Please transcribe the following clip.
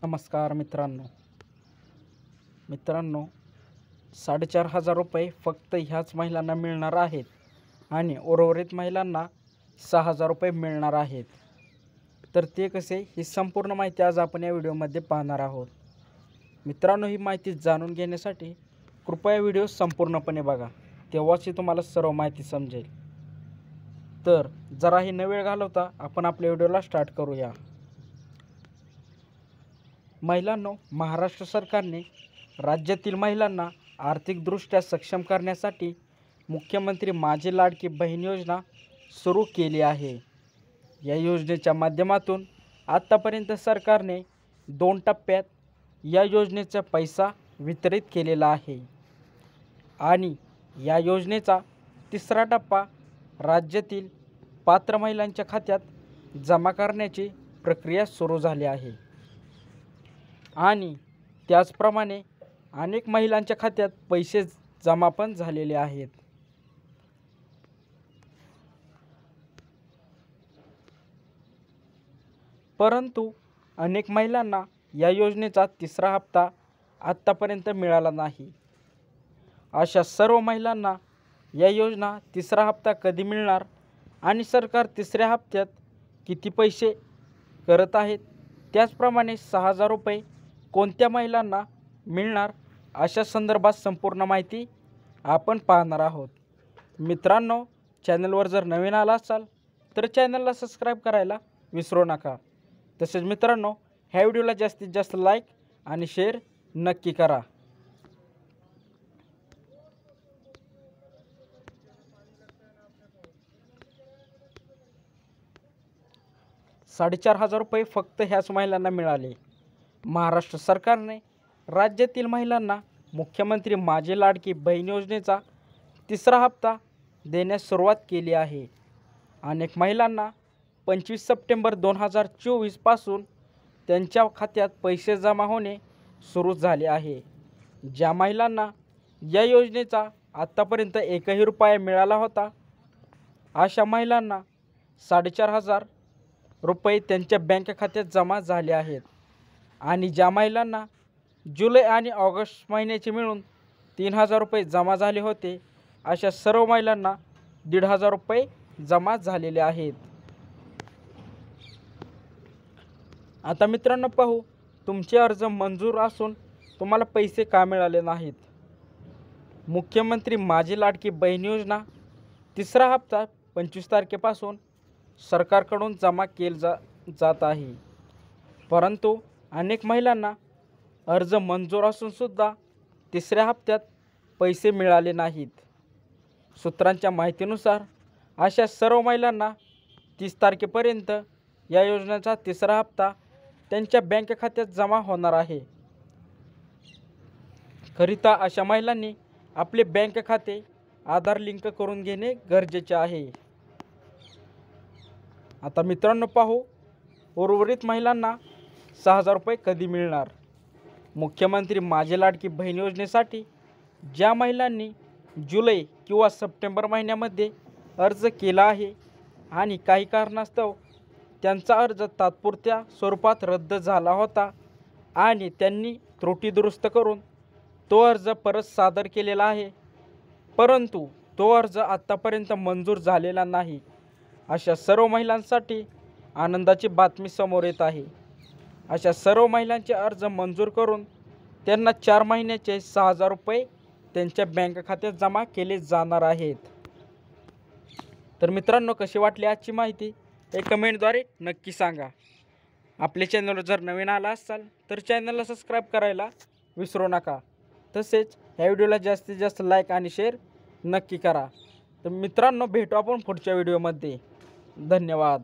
नमस्कार मित्रांनो. 4,500 रुपये फक्त ह्याच महिलांना मिळणार आहेत आणि उर्वरित महिलांना 6,000 रुपये मिळणार आहेत. तर ते कसे, ही संपूर्ण माहिती आज आपण या व्हिडिओमध्ये पाहणार आहोत. मित्रांनो, ही माहिती जाणून घेण्यासाठी कृपया व्हिडिओ संपूर्णपणे बघा, तेव्हाच तुम्हाला सर्व माहिती समजेल. तर जराही न वेळ घालवता आपण आपल्या व्हिडिओला स्टार्ट करूया. महिलांनो, महाराष्ट्र सरकारने राज्यातील महिलांना आर्थिकदृष्ट्या सक्षम करण्यासाठी मुख्यमंत्री माझी लाडकी बहीण योजना सुरू केली आहे. या योजनेच्या माध्यमातून आत्तापर्यंत सरकारने 2 टप्प्यात या योजनेचा पैसा वितरित केलेला आहे आणि या योजनेचा 3रा टप्पा राज्यातील पात्र महिलांच्या खात्यात जमा करण्याची प्रक्रिया सुरू झाली आहे आणि त्याचप्रमाणे अनेक महिलांच्या खात्यात पैसे जमा पण झालेले आहेत. परंतु अनेक महिलांना या योजनेचा 3रा हप्ता आत्तापर्यंत मिळाला नाही. अशा सर्व महिलांना या योजना 3रा हप्ता कधी मिळणार आणि सरकार 3ऱ्या हप्त्यात किती पैसे करत आहेत, त्याचप्रमाणे 6,000 रुपये कोणत्या महिलांना मिळणार, अशा संदर्भात संपूर्ण माहिती आपण पाहणार आहोत. मित्रांनो, चॅनलवर जर नवीन आला असाल तर चॅनलला सबस्क्राईब करायला विसरू नका. तसेच मित्रांनो, ह्या व्हिडिओला जास्तीत जास्त लाईक आणि शेअर नक्की करा. ₹4,500 रुपये फक्त ह्याच महिलांना मिळाले. महाराष्ट्र सरकारने राज्यातील महिलांना मुख्यमंत्री माझी लाडकी बहीण योजनेचा 3रा हप्ता देण्यास सुरुवात केली आहे. अनेक महिलांना 25 सप्टेंबर 2024 पासून त्यांच्या खात्यात पैसे जमा होणे सुरू झाले आहे. ज्या महिलांना या योजनेचा आत्तापर्यंत एकही रुपया मिळाला होता, अशा महिलांना 4,500 रुपये त्यांच्या बँक खात्यात जमा झाले आहेत आणि ज्या महिलांना जुलै आणि ऑगस्ट महिन्याचे मिळून 3,000 रुपये जमा झाले होते, अशा सर्व महिलांना 1,500 रुपये जमा झालेले आहेत. आता मित्रांनो पाहू, तुमचे अर्ज मंजूर असून तुम्हाला पैसे का मिळाले नाहीत. मुख्यमंत्री माझी लाडकी बहीण योजना 3रा हप्ता 25 तारखेपासून सरकारकडून जमा केला जात आहे. परंतु अनेक महिलांना अर्ज मंजूर असूनसुद्धा 3ऱ्या हप्त्यात पैसे मिळाले नाहीत. सूत्रांच्या माहितीनुसार अशा सर्व महिलांना 30 तारखेपर्यंत या योजनेचा 3रा हप्ता त्यांच्या बँक खात्यात जमा होणार आहे. करिता अशा महिलांनी आपले बँक खाते आधार लिंक करून घेणे गरजेचे आहे. आता मित्रांनो पाहू, उर्वरित महिलांना 6,000 रुपये कधी मिळणार. मुख्यमंत्री माझी लाडकी बहीण योजनेसाठी ज्या महिलांनी जुलै किंवा सप्टेंबर महिन्यामध्ये अर्ज केला आहे आणि काही कारणास्तव त्यांचा अर्ज तात्पुरत्या स्वरूपात रद्द झाला होता आणि त्यांनी त्रुटी दुरुस्त करून तो अर्ज परत सादर केलेला आहे, परंतु तो अर्ज आत्तापर्यंत मंजूर झालेला नाही, अशा सर्व महिलांसाठी आनंदाची बातमी समोर येत आहे. अशा सर्व महिलांचे अर्ज मंजूर करून त्यांना 4 महिन्याचे 6,000 रुपये त्यांच्या बँक खात्यात जमा केले जाणार आहेत. तर मित्रांनो, कशी वाटली आजची माहिती हे कमेंटद्वारे नक्की सांगा. आपल्या चॅनलवर जर नवीन आला असाल तर चॅनलला सबस्क्राईब करायला विसरू नका. तसेच ह्या व्हिडिओला जास्तीत जास्त लाईक आणि शेअर नक्की करा. तर मित्रांनो, भेटू आपण पुढच्या व्हिडिओमध्ये. धन्यवाद.